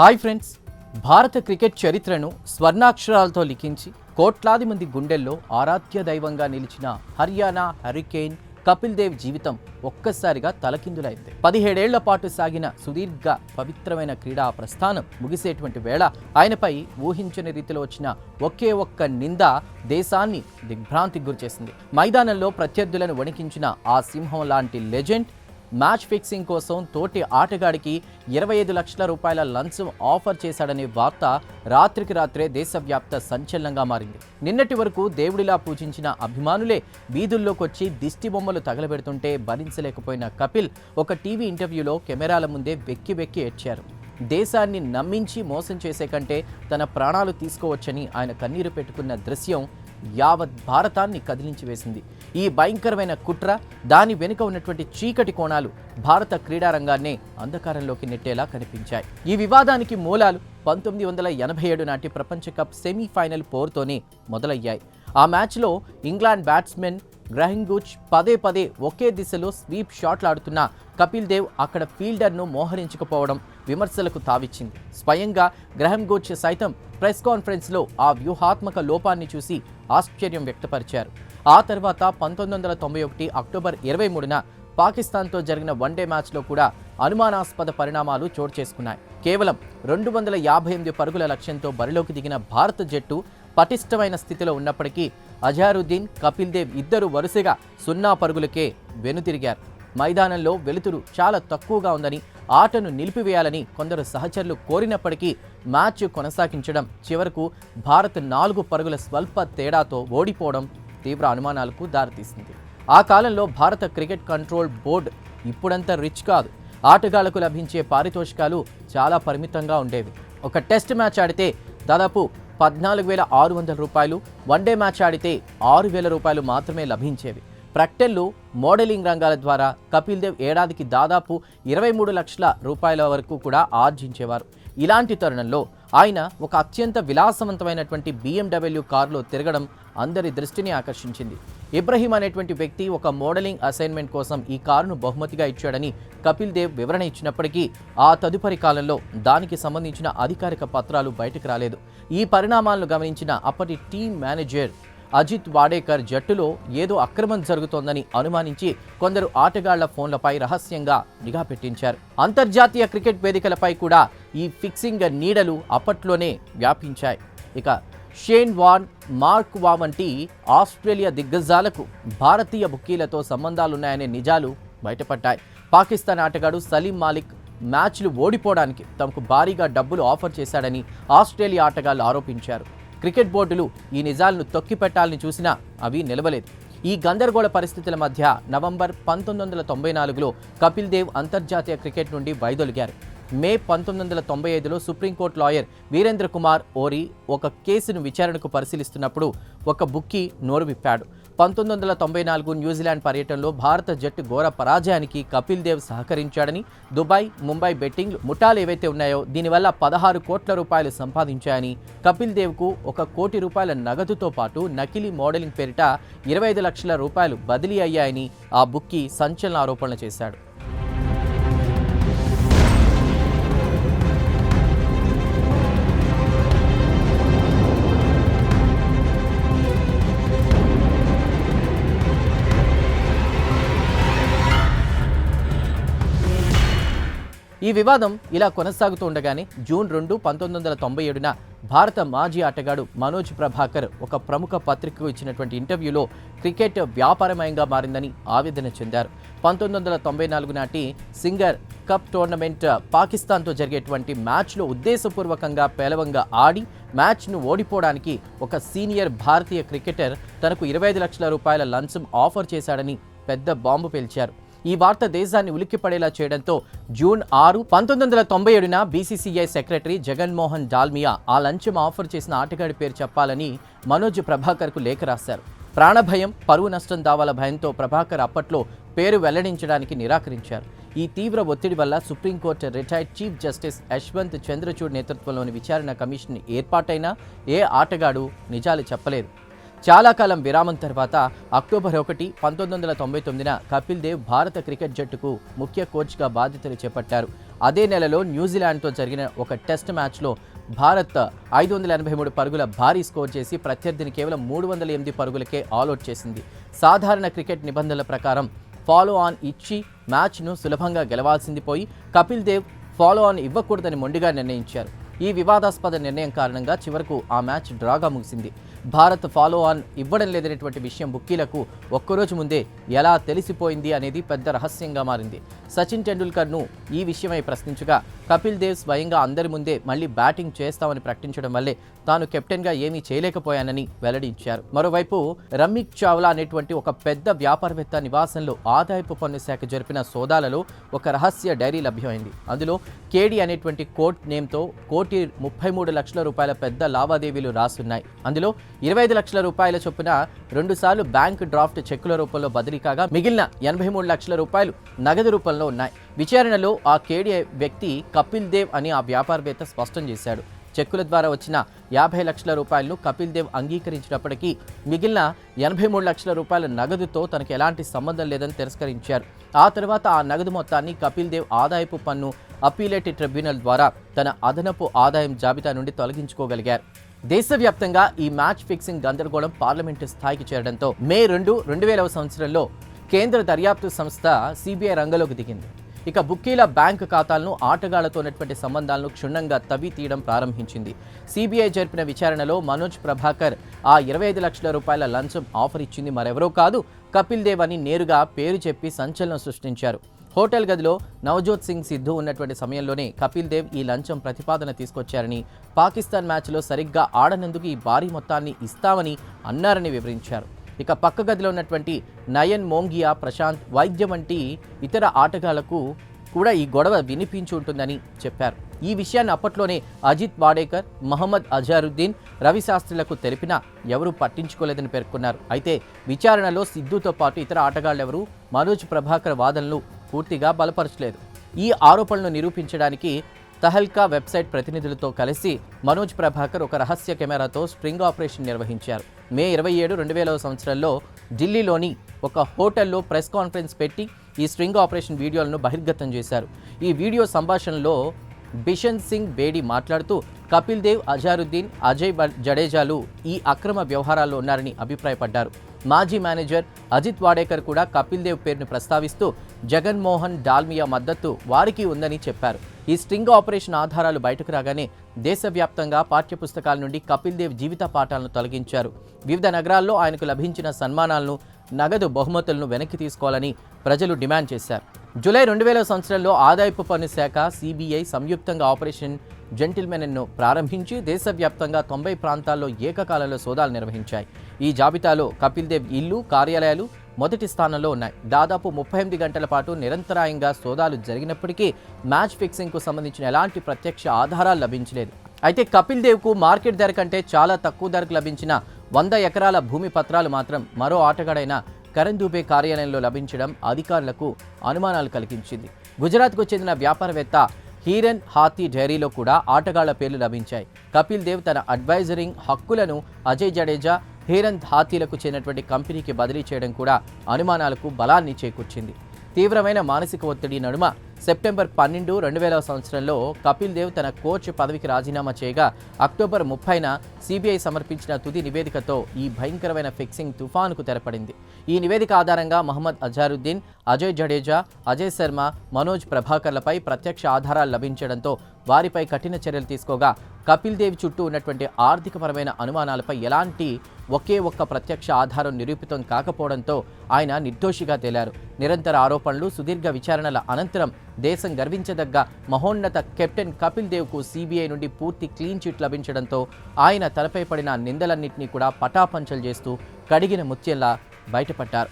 Hi friends, భారత cricket చరిత్రను స్వర్ణాక్షరాలతో లిఖించి కోట్లాది మంది గుండెల్లో ఆరాధ్య దైవంగా నిలిచిన హర్యానా హరికేన్ కపిల్ దేవ్ జీవితం ఒక్కసారిగా తలకిందులైంది. 17 ఏళ్ల పాటు సాగిన సుదీర్ఘ పవిత్రమైన క్రీడా ప్రస్థానం ముగిసేటువంటి వేళ ఆయనపై ఊహించని రీతిలో వచ్చిన ఒకే ఒక్క నింద దేశాన్ని దిగ్భ్రాంతికి గురిచేసింది. మైదానంలో ప్రత్యర్థులను వణికించిన ఆ సింహం లాంటి లెజెండ్ మ్యాచ్ ఫిక్సింగ్ కోసం తోటి ఆటగాడికి 25 లక్షల రూపాయల లంచం ఆఫర్ చేశాడనే వార్త రాత్రికి రాత్రే దేశవ్యాప్త సంచలనంగా మారింది. నిన్నటి వరకు దేవుడిలా పూజించిన అభిమానులే వీధుల్లోకొచ్చి దిష్టి బొమ్మలు తగలబెడుతుంటే భరించలేకపోయిన కపిల్ ఒక టీవీ ఇంటర్వ్యూలో కెమెరాల ముందే వెక్కి వెక్కి ఏడ్చారు. దేశాన్ని నమ్మించి మోసం చేసే కంటే తన ప్రాణాలు తీసుకోవచ్చని ఆయన కన్నీరు పెట్టుకున్న దృశ్యం యావత్ భారతాన్ని కదిలించి వేసింది. ఈ భయంకరమైన కుట్ర, దాని వెనుక ఉన్నటువంటి చీకటి కోణాలు భారత క్రీడారంగాన్నే అంధకారంలోకి నెట్టేలా కనిపించాయి. ఈ వివాదానికి మూలాలు 1987 నాటి ప్రపంచ కప్ సెమీఫైనల్ పోరుతోనే మొదలయ్యాయి. ఆ మ్యాచ్లో ఇంగ్లాండ్ బ్యాట్స్మెన్ గ్రహం గూచ్ పదే ఒకే దిశలో స్వీప్ షాట్లు ఆడుతున్న కపిల్ దేవ్ అక్కడ ఫీల్డర్ను మోహరించకపోవడం విమర్శలకు తావిచ్చింది. స్వయంగా గ్రహం గూచ్ సైతం ప్రెస్ కాన్ఫరెన్స్లో ఆ వ్యూహాత్మక లోపాన్ని చూసి ఆశ్చర్యం వ్యక్తపరిచారు. ఆ తర్వాత 1991 అక్టోబర్ 23న పాకిస్తాన్తో జరిగిన వన్డే మ్యాచ్లో కూడా అనుమానాస్పద పరిణామాలు చోటు చేసుకున్నాయి. కేవలం 258 పరుగుల లక్ష్యంతో బరిలోకి దిగిన భారత జట్టు పటిష్టమైన స్థితిలో ఉన్నప్పటికీ అజారుద్దీన్, కపిల్ దేవ్ ఇద్దరు వరుసగా 0 పరుగులకే వెనుతిరిగారు. మైదానంలో వెలుతురు చాలా తక్కువగా ఉందని, ఆటను నిలిపివేయాలని కొందరు సహచరులు కోరినప్పటికీ మ్యాచ్ కొనసాగించడం చివరకు భారత్ 4 పరుగుల స్వల్ప తేడాతో ఓడిపోవడం తీవ్ర అనుమానాలకు దారితీసింది. ఆ కాలంలో భారత క్రికెట్ కంట్రోల్ బోర్డు ఇప్పుడంత రిచ్ కాదు. ఆటగాళ్లకు లభించే పారితోషికాలు చాలా పరిమితంగా ఉండేవి. ఒక టెస్ట్ మ్యాచ్ ఆడితే దాదాపు 14,600 రూపాయలు, వన్డే మ్యాచ్ ఆడితే 6,000 రూపాయలు మాత్రమే లభించేవి. ప్రకటనలు, మోడలింగ్ రంగాల ద్వారా కపిల్ దేవ్ ఏడాదికి దాదాపు 23 లక్షల రూపాయల వరకు కూడా ఆర్జించేవారు. ఇలాంటి తరుణంలో ఆయన ఒక అత్యంత విలాసవంతమైనటువంటి BMW కారులో తిరగడం అందరి దృష్టిని ఆకర్షించింది. ఇబ్రహీం అనేటువంటి వ్యక్తి ఒక మోడలింగ్ అసైన్మెంట్ కోసం ఈ కారును బహుమతిగా ఇచ్చాడని కపిల్ దేవ్ వివరణ ఇచ్చినప్పటికీ ఆ తదుపరి కాలంలో దానికి సంబంధించిన అధికారిక పత్రాలు బయటకు రాలేదు. ఈ పరిణామాలను గమనించిన అప్పటి టీం మేనేజర్ అజిత్ వాడేకర్ జట్టులో ఏదో అక్రమం జరుగుతోందని అనుమానించి కొందరు ఆటగాళ్ల ఫోన్లపై రహస్యంగా నిఘా పెట్టించారు. అంతర్జాతీయ క్రికెట్ వేదికలపై కూడా ఈ ఫిక్సింగ్ నీడలు అప్పట్లోనే వ్యాపించాయి. ఇక షేన్ వార్న్, మార్క్ వా వంటి ఆస్ట్రేలియా దిగ్గజాలకు భారతీయ బుక్కీలతో సంబంధాలున్నాయనే నిజాలు బయటపడ్డాయి. పాకిస్తాన్ ఆటగాడు సలీం మాలిక్ మ్యాచ్లు ఓడిపోవడానికి తమకు భారీగా డబ్బులు ఆఫర్ చేశాడని ఆస్ట్రేలియా ఆటగాళ్లు ఆరోపించారు. క్రికెట్ బోర్డులు ఈ నిజాలను తొక్కిపెట్టాలని చూసినా అవి నిలవలేదు. ఈ గందరగోళ పరిస్థితుల మధ్య నవంబర్ 1994లో కపిల్ దేవ్ అంతర్జాతీయ క్రికెట్ నుండి వైదొలిగారు. మే 1995లో సుప్రీంకోర్టు లాయర్ వీరేంద్ర కుమార్ ఓరి ఒక కేసును విచారణకు పరిశీలిస్తున్నప్పుడు ఒక బుక్కీ నోరు విప్పాడు. 1994 న్యూజిలాండ్ పర్యటనలో భారత జట్టు ఘోర పరాజయానికి కపిల్ దేవ్ సహకరించాడని, దుబాయ్, ముంబై బెట్టింగ్ ముఠాలు ఏవైతే ఉన్నాయో దీనివల్ల 16 కోట్ల రూపాయలు సంపాదించాయని, కపిల్ దేవ్కు 1 కోటి రూపాయల నగదుతో పాటు నకిలీ మోడలింగ్ పేరిట 25 లక్షల రూపాయలు బదిలీ అయ్యాయని ఆ బుక్కీ సంచలన ఆరోపణలు చేశాడు. ఈ వివాదం ఇలా కొనసాగుతూ ఉండగానే జూన్ 2, 1997న భారత మాజీ ఆటగాడు మనోజ్ ప్రభాకర్ ఒక ప్రముఖ పత్రికకు ఇచ్చినటువంటి ఇంటర్వ్యూలో క్రికెట్ వ్యాపారమయంగా మారిందని ఆవేదన చెందారు. 1994 నాటి సింగర్ కప్ టోర్నమెంట్ పాకిస్తాన్తో జరిగేటువంటి మ్యాచ్లో ఉద్దేశపూర్వకంగా పేలవంగా ఆడి మ్యాచ్ను ఓడిపోవడానికి ఒక సీనియర్ భారతీయ క్రికెటర్ తనకు 25 లక్షల రూపాయల లంచం ఆఫర్ చేశాడని పెద్ద బాంబు పేల్చారు. ఈ వార్త దేశాన్ని ఉలిక్కిపడేలా చేయడంతో జూన్ 6, 1997న బీసీసీఐ సెక్రటరీ జగన్మోహన్ డాల్మియా ఆ లంచం ఆఫర్ చేసిన ఆటగాడి పేరు చెప్పాలని మనోజ్ ప్రభాకర్కు లేఖ రాశారు. ప్రాణభయం, పరువు నష్టం దావాల భయంతో ప్రభాకర్ అప్పట్లో పేరు వెల్లడించడానికి నిరాకరించారు. ఈ తీవ్ర ఒత్తిడి వల్ల supreme court retired chief justice Yashwant Chandrachud నేతృత్వంలోని విచారణ కమిషన్ ఏర్పాటైనా ఏ ఆటగాడు నిజాలు చెప్పలేదు. చాలా కాలం విరామం తర్వాత అక్టోబర్ 1, 1999న కపిల్ దేవ్ భారత క్రికెట్ జట్టుకు ముఖ్య కోచ్గా బాధ్యతలు చేపట్టారు. అదే నెలలో న్యూజిలాండ్తో జరిగిన ఒక టెస్ట్ మ్యాచ్లో భారత్ 583 పరుగుల భారీ స్కోర్ చేసి ప్రత్యర్థిని కేవలం 308 పరుగులకే ఆల్అవుట్ చేసింది. సాధారణ క్రికెట్ నిబంధనల ప్రకారం ఫాలో ఆన్ ఇచ్చి మ్యాచ్ను సులభంగా గెలవాల్సింది పోయి కపిల్ దేవ్ ఫాలో ఆన్ ఇవ్వకూడదని మొండిగా నిర్ణయించారు. ఈ వివాదాస్పద నిర్ణయం కారణంగా చివరకు ఆ మ్యాచ్ డ్రాగా ముగిసింది. భారత్ ఫాలో ఆన్ ఇవ్వడం లేదనేటువంటి విషయం బుక్కీలకు ఒక్కరోజు ముందే ఎలా తెలిసిపోయింది అనేది పెద్ద రహస్యంగా మారింది. సచిన్ టెండూల్కర్ను ఈ విషయమై ప్రశ్నించగా కపిల్ దేవ్ స్వయంగా అందరి ముందే మళ్లీ బ్యాటింగ్ చేస్తామని ప్రకటించడం వల్లే తాను కెప్టెన్గా ఏమీ చేయలేకపోయానని వెల్లడించారు. మరోవైపు రమ్మిక్ చావ్లా అనేటువంటి ఒక పెద్ద వ్యాపారవేత్త నివాసంలో ఆదాయపు పన్ను శాఖ జరిపిన సోదాలలో ఒక రహస్య డైరీ లభ్యమైంది. అందులో కేడి అనేటువంటి కోడ్ నేమ్తో 1,33 లక్షల రూపాయల పెద్ద లావాదేవీలు రాసున్నాయి. అందులో 25 లక్షల రూపాయల చొప్పున 2 సార్లు బ్యాంక్ డ్రాఫ్ట్ చెక్కుల రూపంలో బదిలీ కాగా మిగిలిన 83 లక్షల రూపాయలు నగదు రూపంలో ఉన్నాయి. విచారణలో ఆ కేడి వ్యక్తి కపిల్ దేవ్ అని ఆ వ్యాపారవేత్త స్పష్టం చేశాడు. చెక్కుల ద్వారా వచ్చిన 50 లక్షల రూపాయలను కపిల్ దేవ్ అంగీకరించినప్పటికీ మిగిలిన 83 లక్షల రూపాయల నగదుతో తనకు ఎలాంటి సంబంధం లేదని తిరస్కరించారు. ఆ తర్వాత ఆ నగదు మొత్తాన్ని కపిల్ దేవ్ ఆదాయపు పన్ను అప్పీలేట్ ట్రిబ్యునల్ ద్వారా తన అదనపు ఆదాయం జాబితా నుండి తొలగించుకోగలిగారు. దేశవ్యాప్తంగా ఈ మ్యాచ్ ఫిక్సింగ్ గందరగోళం పార్లమెంటు స్థాయికి చేరడంతో మే 2, 2000వ సంవత్సరంలో కేంద్ర దర్యాప్తు సంస్థ సిబిఐ రంగంలోకి దిగింది. ఇక బుక్కీల బ్యాంకు ఖాతాలను ఆటగాళ్లతో ఉన్నటువంటి సంబంధాలను క్షుణ్ణంగా తవ్వి తీయడం ప్రారంభించింది. సిబిఐ జరిపిన విచారణలో మనోజ్ ప్రభాకర్ ఆ 25 లక్షల రూపాయల లంచం ఆఫర్ ఇచ్చింది మరెవరో కాదు కపిల్ దేవ్ అని నేరుగా పేరు చెప్పి సంచలనం సృష్టించారు. హోటల్ గదిలో నవజోత్ సింగ్ సిద్ధు ఉన్నటువంటి సమయంలోనే కపిల్ దేవ్ ఈ లంచం ప్రతిపాదన తీసుకొచ్చారని, పాకిస్తాన్ మ్యాచ్లో సరిగ్గా ఆడనందుకు ఈ భారీ మొత్తాన్ని ఇస్తామని అన్నారని వివరించారు. ఇక పక్క గదిలో ఉన్నటువంటి నయన్ మోంగియా, ప్రశాంత్ వైద్య వంటి ఇతర ఆటగాళ్లకు కూడా ఈ గొడవ వినిపించి ఉంటుందని చెప్పారు. ఈ విషయాన్ని అప్పట్లోనే అజిత్ వాడేకర్, మహమ్మద్ అజారుద్దీన్, రవి శాస్త్రిలకు తెలిపినా ఎవరూ పట్టించుకోలేదని పేర్కొన్నారు. అయితే విచారణలో సిద్ధుతో పాటు ఇతర ఆటగాళ్లెవరూ మనోజ్ ప్రభాకర్ వాదనలు పూర్తిగా బలపరచలేదు. ఈ ఆరోపణలను నిరూపించడానికి తహల్కా వెబ్సైట్ ప్రతినిధులతో కలిసి మనోజ్ ప్రభాకర్ ఒక రహస్య కెమెరాతో స్ట్రింగ్ ఆపరేషన్ నిర్వహించారు. మే 27, 2000వ సంవత్సరంలో ఢిల్లీలోని ఒక హోటల్లో ప్రెస్ కాన్ఫరెన్స్ పెట్టి ఈ స్ట్రింగ్ ఆపరేషన్ వీడియోలను బహిర్గతం చేశారు. ఈ వీడియో సంభాషణలో బిషన్ సింగ్ బేడి మాట్లాడుతూ కపిల్ దేవ్, అజారుద్దీన్, అజయ్ జడేజాలు ఈ అక్రమ వ్యవహారాల్లో ఉన్నారని అభిప్రాయపడ్డారు. మాజీ మేనేజర్ అజిత్ వాడేకర్ కూడా కపిల్ దేవ్ పేరును ప్రస్తావిస్తూ జగన్మోహన్ డాల్మియా మద్దతు వారికి ఉందని చెప్పారు. ఈ స్ట్రింగ్ ఆపరేషన్ ఆధారాలు బయటకు రాగానే దేశవ్యాప్తంగా పాఠ్యపుస్తకాల నుండి కపిల్ దేవ్ జీవిత పాఠాలను తొలగించారు. వివిధ నగరాల్లో ఆయనకు లభించిన సన్మానాలను, నగదు బహుమతులను వెనక్కి తీసుకోవాలని ప్రజలు డిమాండ్ చేశారు. జూలై 2000 సంవత్సరంలో ఆదాయపు పన్ను శాఖ, సిబిఐ సంయుక్తంగా ఆపరేషన్ జెంటిల్మెన్ను ప్రారంభించి దేశవ్యాప్తంగా 90 ప్రాంతాల్లో ఏకకాలంలో సోదాలు నిర్వహించాయి. ఈ జాబితాలో కపిల్ దేవ్ ఇల్లు, కార్యాలయాలు మొదటి స్థానంలో ఉన్నాయి. దాదాపు 38 గంటల పాటు నిరంతరాయంగా సోదాలు జరిగినప్పటికీ మ్యాచ్ ఫిక్సింగ్కు సంబంధించిన ఎలాంటి ప్రత్యక్ష ఆధారాలు లభించలేదు. అయితే కపిల్ దేవ్కు మార్కెట్ ధర కంటే చాలా తక్కువ ధరకు లభించిన 100 ఎకరాల భూమి పత్రాలు మాత్రం మరో ఆటగాడైన కరణ్ దూబే కార్యాలయంలో లభించడం అధికారులకు అనుమానాలు కలిగించింది. గుజరాత్కు చెందిన వ్యాపారవేత్త హీరన్ హాతీ డైరీలో కూడా ఆటగాళ్ల పేర్లు లభించాయి. కపిల్ దేవ్ తన అడ్వైజరింగ్ హక్కులను అజయ్ జడేజా, హీరన్ హాతీలకు చెందినటువంటి కంపెనీకి బదిలీ చేయడం కూడా అనుమానాలకు బలాన్ని చేకూర్చింది. తీవ్రమైన మానసిక ఒత్తిడి నడుమ సెప్టెంబర్ 12, 2000వ సంవత్సరంలో కపిల్ దేవ్ తన కోచ్ పదవికి రాజీనామా చేయగా అక్టోబర్ 30న సిబిఐ సమర్పించిన తుది నివేదికతో ఈ భయంకరమైన ఫిక్సింగ్ తుఫానుకు తెరపడింది. ఈ నివేదిక ఆధారంగా మహమ్మద్ అజారుద్దీన్, అజయ్ జడేజా, అజయ్ శర్మ, మనోజ్ ప్రభాకర్లపై ప్రత్యక్ష ఆధారాలు లభించడంతో వారిపై కఠిన చర్యలు తీసుకోగా కపిల్ దేవ్ చుట్టూ ఉన్నటువంటి ఆర్థికపరమైన అనుమానాలపై ఎలాంటి ఒకే ఒక్క ప్రత్యక్ష ఆధారం నిరూపితం కాకపోవడంతో ఆయన నిర్దోషిగా తేలారు. నిరంతర ఆరోపణలు, సుదీర్ఘ విచారణల అనంతరం దేశం గర్వించదగ్గ మహోన్నత కెప్టెన్ కపిల్ దేవ్కు సిబిఐ నుండి పూర్తి క్లీన్ చిట్ లభించడంతో ఆయన తలపై పడిన నిందలన్నింటినీ కూడా పటాపంచలు చేస్తూ కడిగిన ముత్యంలా బయటపడ్డారు.